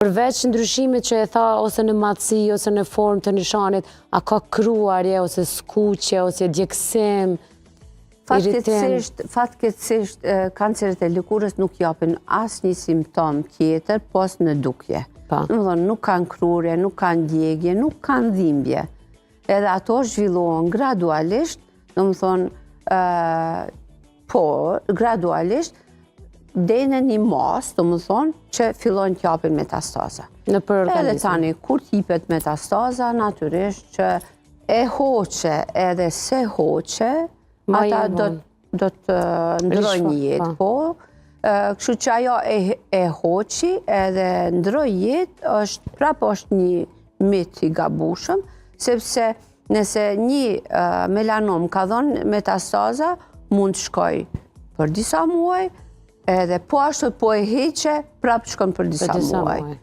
Përveç ndryshimit që e tha ose në matësi, ose në formë të nishanit, a ka kruarje, ose skuqje, ose djegësim, iritim? Fatkeqësisht, kancerit e lëkurës nuk japin asnjë simptom tjetër pos në dukje. Nuk kanë krurje, nuk kanë djegje, nuk kanë dhimbje. Edhe ato zhvillohen gradualisht, gradualisht, deri në një mas, që fillojnë t'japin metastaza. Edhe tani, kur t'jipet metastaza, natyrisht që e hoqe edhe se hoqe, ata do të ndrojnë jetë, po. Kështu që ajo e hoqi edhe ndroj jetë, prapë është një mit i gabushëm, sepse nëse një melanom ka dhënë metastaza, mund të shkoj për disa muaj, edhe po ashtu po e heqe, prapë shkon për disa muaj.